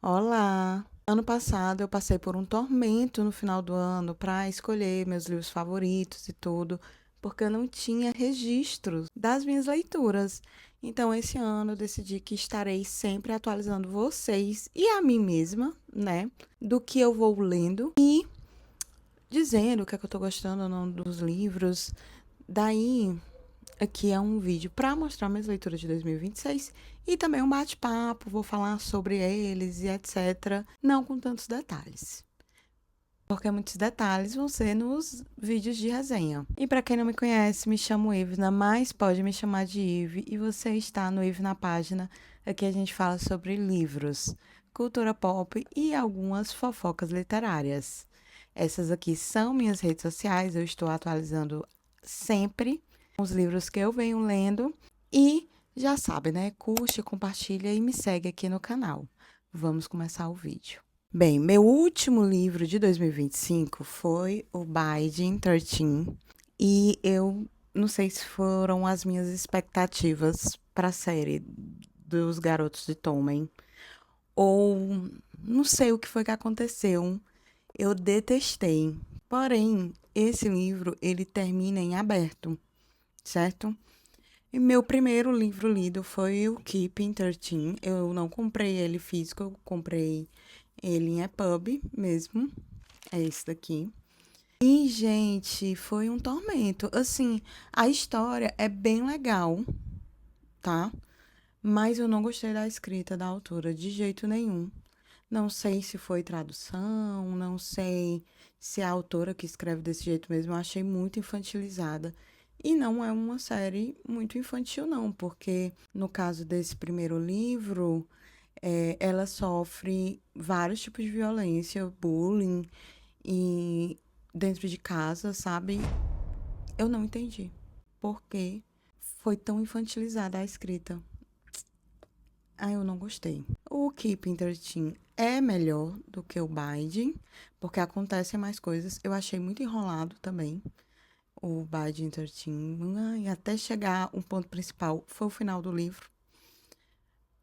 Olá! Ano passado eu passei por um tormento no final do ano para escolher meus livros favoritos e tudo, porque eu não tinha registros das minhas leituras. Então, esse ano eu decidi que estarei sempre atualizando vocês e a mim mesma, né, do que eu vou lendo e dizendo o que é que eu tô gostando ou não dos livros. Daí, aqui é um vídeo para mostrar minhas leituras de 2026 e também um bate-papo, vou falar sobre eles e etc. Não com tantos detalhes, porque muitos detalhes vão ser nos vídeos de resenha. E para quem não me conhece, me chamo Ivna, mas pode me chamar de Ive, e você está no Ive na página. Aqui a gente fala sobre livros, cultura pop e algumas fofocas literárias. Essas aqui são minhas redes sociais, eu estou atualizando sempre os livros que eu venho lendo e já sabe, né? Curte, compartilha e me segue aqui no canal. Vamos começar o vídeo. Bem, meu último livro de 2025 foi o Binding 13 e eu não sei se foram as minhas expectativas para a série dos Garotos de Tommen ou não sei o que foi que aconteceu. Eu detestei. Porém, esse livro ele termina em aberto, certo? E meu primeiro livro lido foi o Keeping 13. Eu não comprei ele físico, eu comprei ele em EPUB mesmo. É esse daqui. E, gente, foi um tormento. Assim, a história é bem legal, tá? Mas eu não gostei da escrita da autora de jeito nenhum. Não sei se foi tradução, não sei se é a autora que escreve desse jeito mesmo. Eu achei muito infantilizada. E não é uma série muito infantil, não, porque no caso desse primeiro livro, ela sofre vários tipos de violência, bullying e dentro de casa, sabe? Eu não entendi por que foi tão infantilizada a escrita. Ah, eu não gostei. O Keeping 13 é melhor do que o Binding, porque acontecem mais coisas. Eu achei muito enrolado também o Binding 13. E até chegar um ponto principal, foi o final do livro.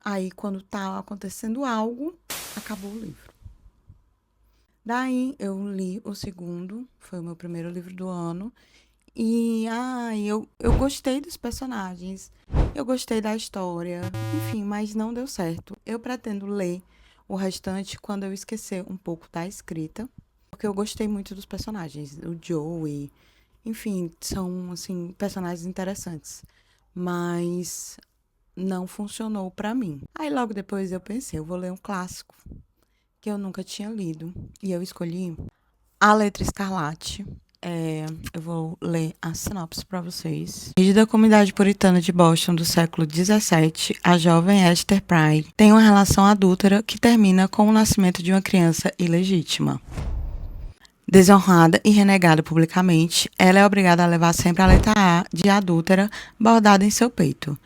Aí, quando tá acontecendo algo, acabou o livro. Daí, eu li o segundo, foi o meu primeiro livro do ano. E, eu gostei dos personagens, eu gostei da história, enfim, mas não deu certo. Eu pretendo ler o restante quando eu esquecer um pouco da escrita, porque eu gostei muito dos personagens, o Joey, enfim, são, assim, personagens interessantes. Mas não funcionou pra mim. Aí logo depois eu pensei, eu vou ler um clássico que eu nunca tinha lido. E eu escolhi A Letra Escarlate. Eu vou ler a sinopse para vocês. Desde a comunidade puritana de Boston do século XVII, a jovem Esther Pride tem uma relação adúltera que termina com o nascimento de uma criança ilegítima. Desonrada e renegada publicamente, ela é obrigada a levar sempre a letra A de adúltera bordada em seu peito.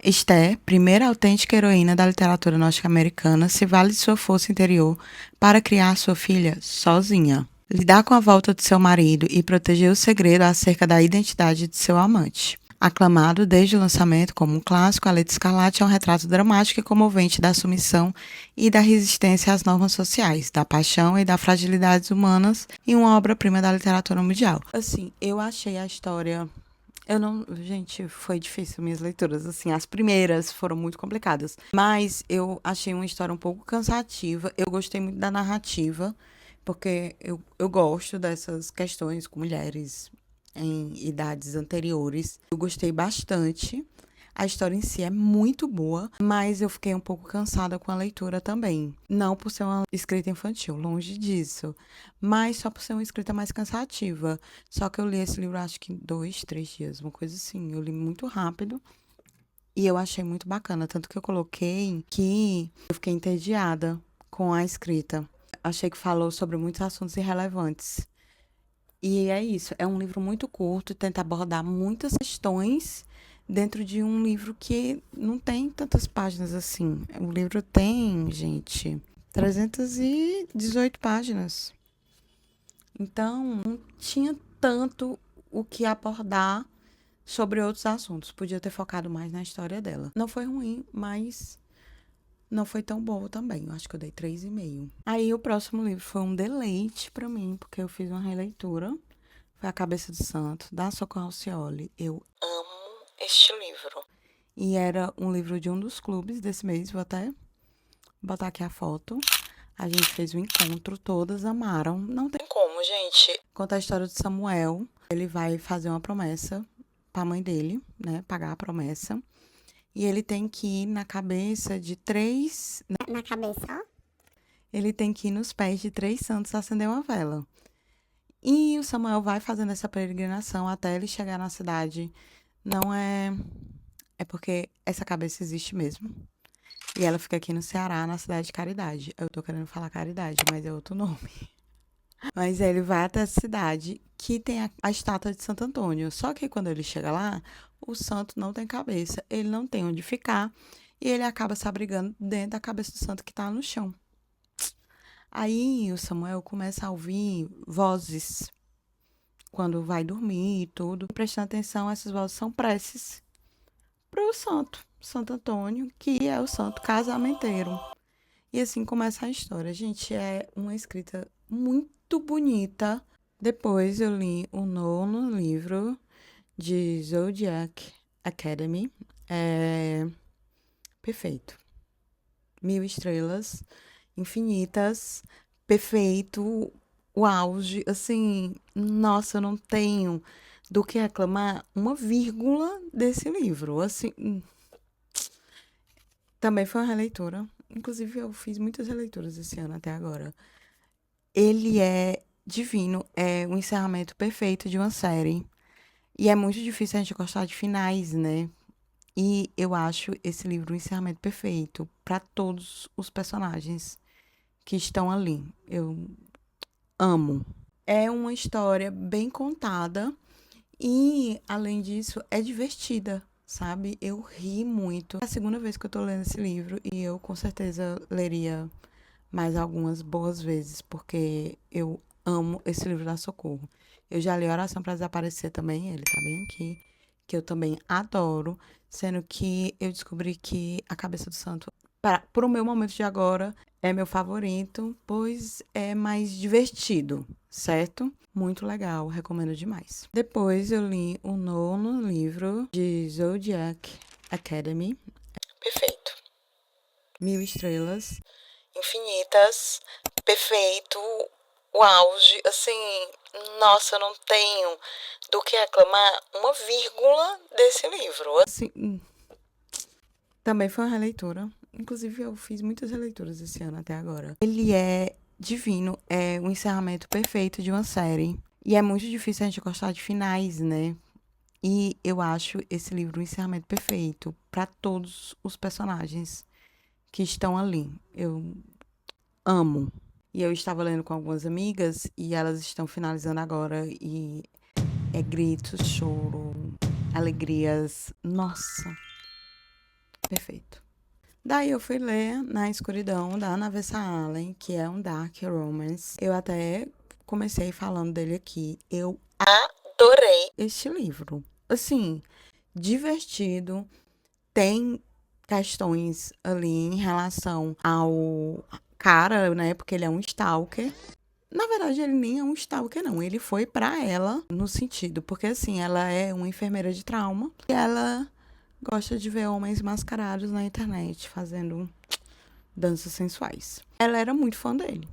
Esther, primeira autêntica heroína da literatura norte-americana, se vale de sua força interior para criar sua filha sozinha, lidar com a volta de seu marido e proteger o segredo acerca da identidade de seu amante. Aclamado desde o lançamento como um clássico, A Letra Escarlate é um retrato dramático e comovente da submissão e da resistência às normas sociais, da paixão e das fragilidades humanas, e uma obra-prima da literatura mundial. Assim, eu achei a história. Eu não. Gente, foi difícil minhas leituras. Assim, as primeiras foram muito complicadas. Mas eu achei uma história um pouco cansativa. Eu gostei muito da narrativa, porque eu gosto dessas questões com mulheres em idades anteriores. Eu gostei bastante. A história em si é muito boa, mas eu fiquei um pouco cansada com a leitura também. Não por ser uma escrita infantil, longe disso, mas só por ser uma escrita mais cansativa. Só que eu li esse livro acho que em 2, 3 dias, uma coisa assim. Eu li muito rápido e eu achei muito bacana. Tanto que eu coloquei que eu fiquei entediada com a escrita. Achei que falou sobre muitos assuntos irrelevantes. E é isso, é um livro muito curto, tenta abordar muitas questões dentro de um livro que não tem tantas páginas assim. O livro tem, gente, 318 páginas. Então, não tinha tanto o que abordar sobre outros assuntos. Podia ter focado mais na história dela. Não foi ruim, mas não foi tão boa também. Eu acho que eu dei 3,5. Aí o próximo livro foi um deleite pra mim, porque eu fiz uma releitura. Foi A Cabeça do Santo, da Socorro Alcioli. Eu amo este livro. E era um livro de um dos clubes desse mês. Vou até botar aqui a foto. A gente fez um encontro, todas amaram. Não tem como, gente. Conta a história de Samuel. Ele vai fazer uma promessa pra mãe dele, né? Pagar a promessa. E ele tem que ir na cabeça de 3. Na cabeça, ó. Ele tem que ir nos pés de 3 santos acender uma vela. E o Samuel vai fazendo essa peregrinação até ele chegar na cidade. Não é. É porque essa cabeça existe mesmo. E ela fica aqui no Ceará, na cidade de Caridade. Eu tô querendo falar Caridade, mas é outro nome. Mas ele vai até a cidade que tem a estátua de Santo Antônio. Só que quando ele chega lá, o santo não tem cabeça, ele não tem onde ficar e ele acaba se abrigando dentro da cabeça do santo que tá no chão. Aí o Samuel começa a ouvir vozes quando vai dormir e tudo. Prestando atenção, essas vozes são preces pro santo, Santo Antônio, que é o santo casamenteiro. E assim começa a história. Gente, é uma escrita muito bonita. Depois eu li o 9º livro de Zodiac Academy. É perfeito. 1.000 estrelas, infinitas, perfeito, o auge. Assim, nossa, eu não tenho do que reclamar uma vírgula desse livro. Assim, também foi uma releitura. Inclusive, eu fiz muitas releituras esse ano até agora. Ele é divino, é o encerramento perfeito de uma série. E é muito difícil a gente gostar de finais, né? E eu acho esse livro um encerramento perfeito para todos os personagens que estão ali. Eu amo. É uma história bem contada e, além disso, é divertida, sabe? Eu ri muito. É a segunda vez que eu tô lendo esse livro e eu com certeza leria mais algumas boas vezes, porque eu amo esse livro da Socorro. Eu já li Oração para Desaparecer também, ele tá bem aqui, que eu também adoro, sendo que eu descobri que A Cabeça do Santo, pro meu momento de agora, é meu favorito, pois é mais divertido, certo? Muito legal, recomendo demais. Depois eu li o 9º livro de Zodiac Academy. Perfeito. 1.000 estrelas, infinitas, perfeito, o auge, assim, nossa, eu não tenho do que reclamar uma vírgula desse livro. Assim, também foi uma releitura. Inclusive, eu fiz muitas releituras esse ano até agora. Ele é divino, é o encerramento perfeito de uma série. E é muito difícil a gente gostar de finais, né? E eu acho esse livro um encerramento perfeito para todos os personagens que estão ali. Eu amo. E eu estava lendo com algumas amigas e elas estão finalizando agora e é gritos, choro, alegrias. Nossa, perfeito. Daí eu fui ler Na Escuridão, da Ana Vessa Allen, que é um dark romance. Eu até comecei falando dele aqui. Eu adorei este livro. Assim, divertido. Tem questões ali em relação ao cara, né? Porque ele é um stalker. Na verdade, ele nem é um stalker, não. Ele foi pra ela no sentido, porque assim, ela é uma enfermeira de trauma e ela gosta de ver homens mascarados na internet fazendo danças sensuais. Ela era muito fã dele.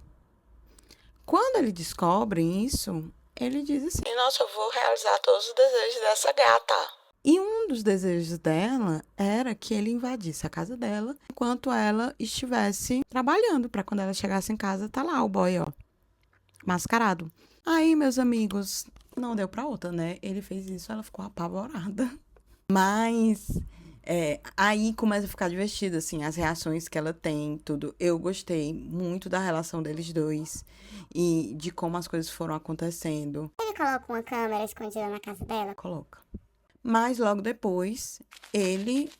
Quando ele descobre isso, ele diz assim: Nossa, eu vou realizar todos os desejos dessa gata. E um dos desejos dela era que ele invadisse a casa dela enquanto ela estivesse trabalhando, para quando ela chegasse em casa, tá lá o boy, ó, mascarado. Aí, meus amigos, não deu pra outra, né? Ele fez isso, ela ficou apavorada. Mas aí começa a ficar divertido, assim, as reações que ela tem, tudo. Eu gostei muito da relação deles dois e de como as coisas foram acontecendo. Ele coloca uma câmera escondida na casa dela. Coloca. Mas logo depois, ele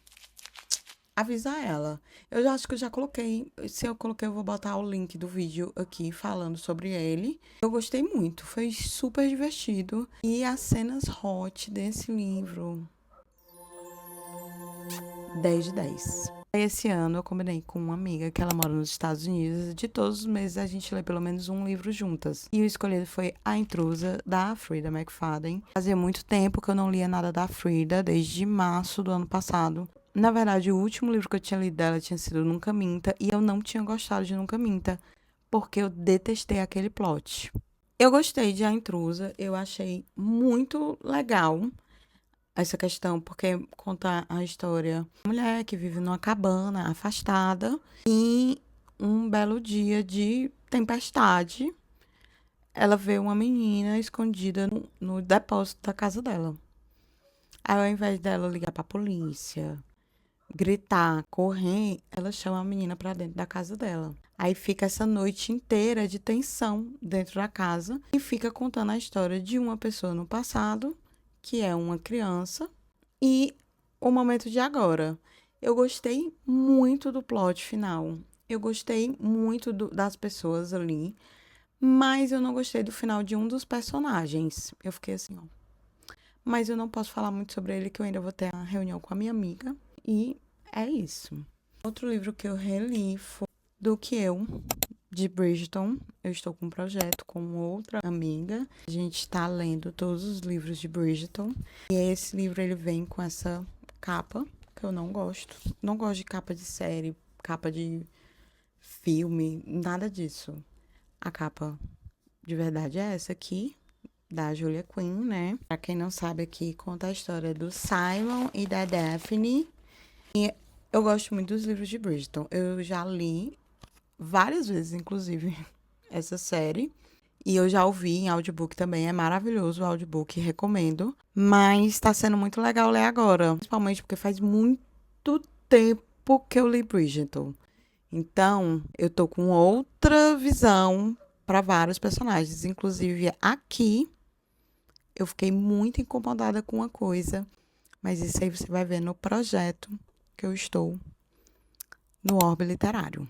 avisa ela. Eu já acho que eu já coloquei. Se eu coloquei, eu vou botar o link do vídeo aqui falando sobre ele. Eu gostei muito, foi super divertido. E as cenas hot desse livro, 10 de 10. Aí esse ano eu combinei com uma amiga que ela mora nos Estados Unidos. De todos os meses a gente lê pelo menos um livro juntas. E o escolhido foi A Intrusa, da Frida McFadden. Fazia muito tempo que eu não lia nada da Frida, desde março do ano passado. Na verdade, o último livro que eu tinha lido dela tinha sido Nunca Minta, e eu não tinha gostado de Nunca Minta, porque eu detestei aquele plot. Eu gostei de A Intrusa, eu achei muito legal essa questão, porque conta a história de uma mulher que vive numa cabana afastada e um belo dia de tempestade, ela vê uma menina escondida no depósito da casa dela. Aí, ao invés dela ligar pra polícia, gritar, correr, ela chama a menina pra dentro da casa dela. Aí fica essa noite inteira de tensão dentro da casa e fica contando a história de uma pessoa no passado, que é uma criança, e o momento de agora. Eu gostei muito do plot final. Eu gostei muito das pessoas ali, mas eu não gostei do final de um dos personagens. Eu fiquei assim, ó. Mas eu não posso falar muito sobre ele, que eu ainda vou ter a reunião com a minha amiga. E é isso. Outro livro que eu reli foi Do Que Eu, de Bridgerton. Eu estou com um projeto com outra amiga. A gente está lendo todos os livros de Bridgerton. E esse livro, ele vem com essa capa, que eu não gosto. Não gosto de capa de série, capa de filme, nada disso. A capa de verdade é essa aqui, da Julia Quinn, né? Pra quem não sabe aqui, conta a história do Simon e da Daphne. E eu gosto muito dos livros de Bridgerton. Eu já li várias vezes, inclusive, essa série. E eu já ouvi em audiobook também. É maravilhoso o audiobook, recomendo. Mas tá sendo muito legal ler agora. Principalmente porque faz muito tempo que eu li Bridgerton. Então, eu tô com outra visão para vários personagens. Inclusive, aqui, eu fiquei muito incomodada com uma coisa. Mas isso aí você vai ver no projeto que eu estou no Orbe Literário.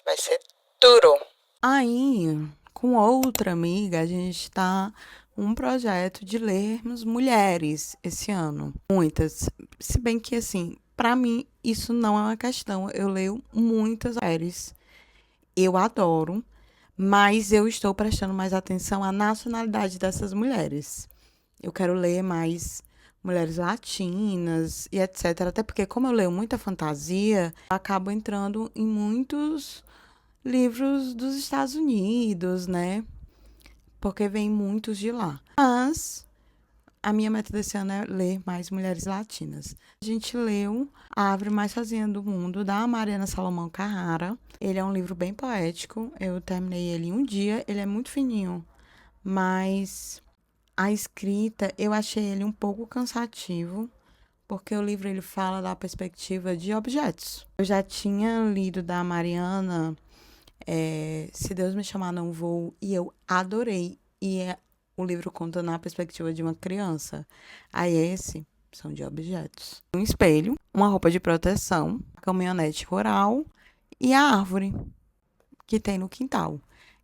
Vai ser duro. Aí, com outra amiga, a gente está um projeto de lermos mulheres esse ano. Muitas. Se bem que, assim, para mim, isso não é uma questão. Eu leio muitas mulheres. Eu adoro. Mas eu estou prestando mais atenção à nacionalidade dessas mulheres. Eu quero ler mais mulheres latinas e etc. Até porque, como eu leio muita fantasia, eu acabo entrando em muitos livros dos Estados Unidos, né? Porque vem muitos de lá. Mas a minha meta desse ano é ler mais mulheres latinas. A gente leu A Árvore Mais Sozinha do Mundo, da Mariana Salomão Carrara. Ele é um livro bem poético. Eu terminei ele em um dia. Ele é muito fininho, mas a escrita, eu achei ele um pouco cansativo, porque o livro ele fala da perspectiva de objetos. Eu já tinha lido da Mariana, Se Deus Me Chamar Não Vou, e eu adorei. O livro conta na perspectiva de uma criança. Aí esse são de objetos. Um espelho, uma roupa de proteção, a caminhonete rural e a árvore que tem no quintal.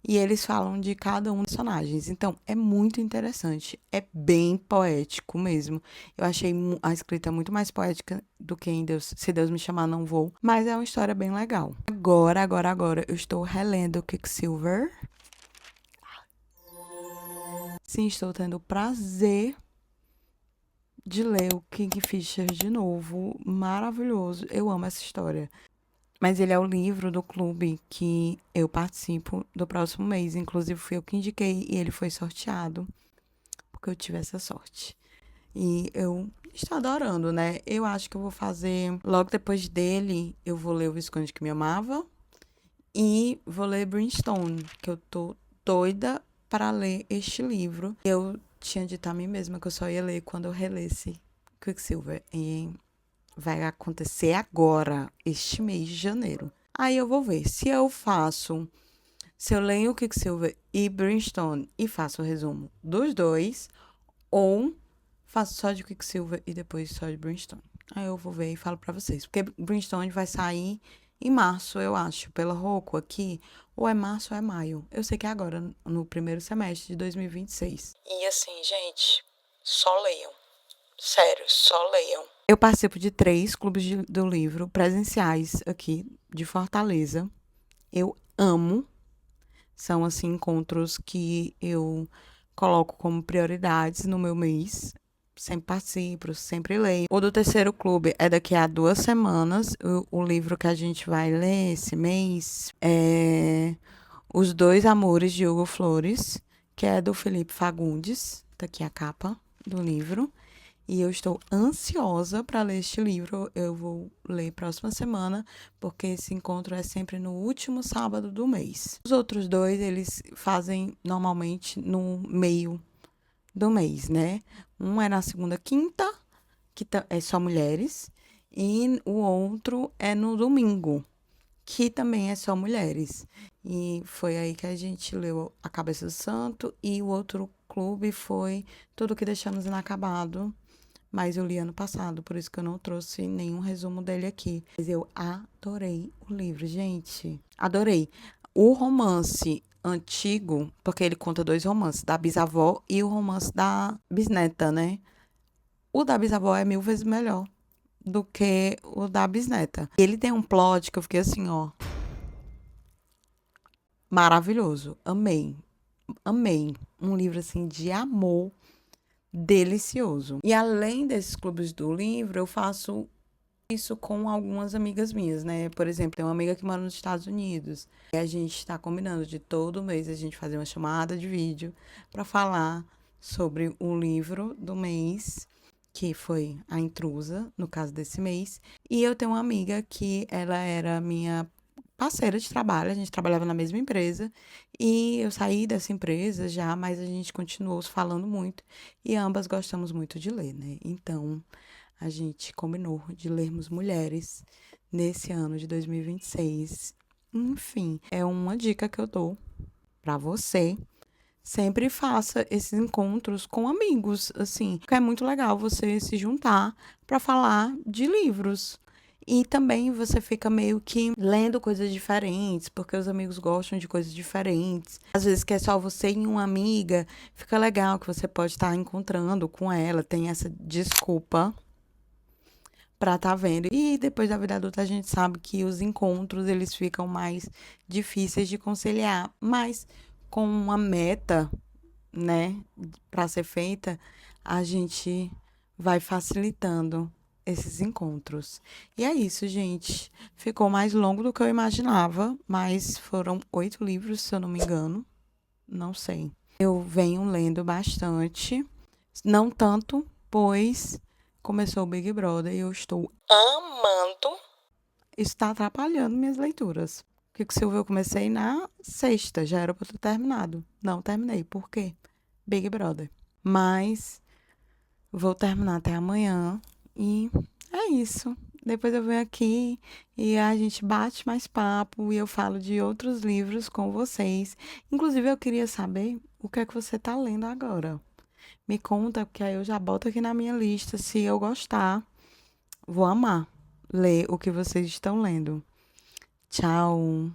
E eles falam de cada um dos personagens. Então, é muito interessante. É bem poético mesmo. Eu achei a escrita muito mais poética do que em Deus, Se Deus Me Chamar Não Vou. Mas é uma história bem legal. Agora, eu estou relendo Quicksilver. Sim, estou tendo o prazer de ler o Kingfisher de novo. Maravilhoso. Eu amo essa história. Mas ele é o livro do clube que eu participo do próximo mês. Inclusive, fui eu que indiquei e ele foi sorteado, porque eu tive essa sorte. E eu estou adorando, né? Eu acho que eu vou fazer, logo depois dele, eu vou ler O Visconde que Me Amava e vou ler Brimstone, que eu tô doida para ler este livro. Eu tinha dito a mim mesma que eu só ia ler quando eu relesse Quicksilver. E vai acontecer agora, este mês de janeiro. Aí eu vou ver se eu leio o Quicksilver e Brimstone e faço o resumo dos dois, ou faço só de Quicksilver e depois só de Brimstone. Aí eu vou ver e falo pra vocês. Porque Brimstone vai sair em março, eu acho, pela Roku aqui. Ou é março ou é maio. Eu sei que é agora, no primeiro semestre de 2026. E assim, gente, só leiam. Sério, só leiam. Eu participo de 3 clubes do livro presenciais aqui de Fortaleza. Eu amo. São, assim, encontros que eu coloco como prioridades no meu mês. Sempre participo, sempre leio. O do terceiro clube é daqui a 2 semanas. O livro que a gente vai ler esse mês é Os Dois Amores de Hugo Flores, que é do Felipe Fagundes. Tá aqui a capa do livro. E eu estou ansiosa para ler este livro. Eu vou ler próxima semana, porque esse encontro é sempre no último sábado do mês. Os outros 2, eles fazem normalmente no meio do mês, né? Um é na segunda quinta, que é só mulheres, e o outro é no domingo, que também é só mulheres. E foi aí que a gente leu A Cabeça do Santo, e o outro clube foi Tudo que Deixamos Inacabado, mas eu li ano passado, por isso que eu não trouxe nenhum resumo dele aqui. Mas eu adorei o livro, gente. Adorei. O romance antigo, porque ele conta 2 romances, da bisavó e o romance da bisneta, né? O da bisavó é 1000 vezes melhor do que o da bisneta. Ele tem um plot que eu fiquei assim, ó, maravilhoso. Amei. Amei. Um livro, assim, de amor delicioso. E além desses clubes do livro, eu faço isso com algumas amigas minhas, né? Por exemplo, tem uma amiga que mora nos Estados Unidos. E a gente está combinando de todo mês a gente fazer uma chamada de vídeo para falar sobre o livro do mês, que foi A Intrusa, no caso desse mês. E eu tenho uma amiga que ela era minha parceira de trabalho, a gente trabalhava na mesma empresa, e eu saí dessa empresa já, mas a gente continuou se falando muito, e ambas gostamos muito de ler, né? Então, a gente combinou de lermos mulheres nesse ano de 2026. Enfim, é uma dica que eu dou para você. Sempre faça esses encontros com amigos, assim, porque é muito legal você se juntar para falar de livros. E também você fica meio que lendo coisas diferentes, porque os amigos gostam de coisas diferentes. Às vezes que é só você e uma amiga, fica legal que você pode estar encontrando com ela, tem essa desculpa pra tá vendo. E depois da vida adulta a gente sabe que os encontros eles ficam mais difíceis de conciliar, mas com uma meta, né, para ser feita, a gente vai facilitando esses encontros. E é isso, gente. Ficou mais longo do que eu imaginava, mas foram 8 livros, se eu não me engano. Não sei. Eu venho lendo bastante, não tanto, pois começou o Big Brother e eu estou amando. Isso está atrapalhando minhas leituras. Porque se eu ver, eu comecei na sexta, já era para ter terminado. Não terminei. Por quê? Big Brother. Mas vou terminar até amanhã e é isso. Depois eu venho aqui e a gente bate mais papo e eu falo de outros livros com vocês. Inclusive, eu queria saber o que é que você tá lendo agora. Me conta, porque aí eu já boto aqui na minha lista. Se eu gostar, vou amar ler o que vocês estão lendo. Tchau!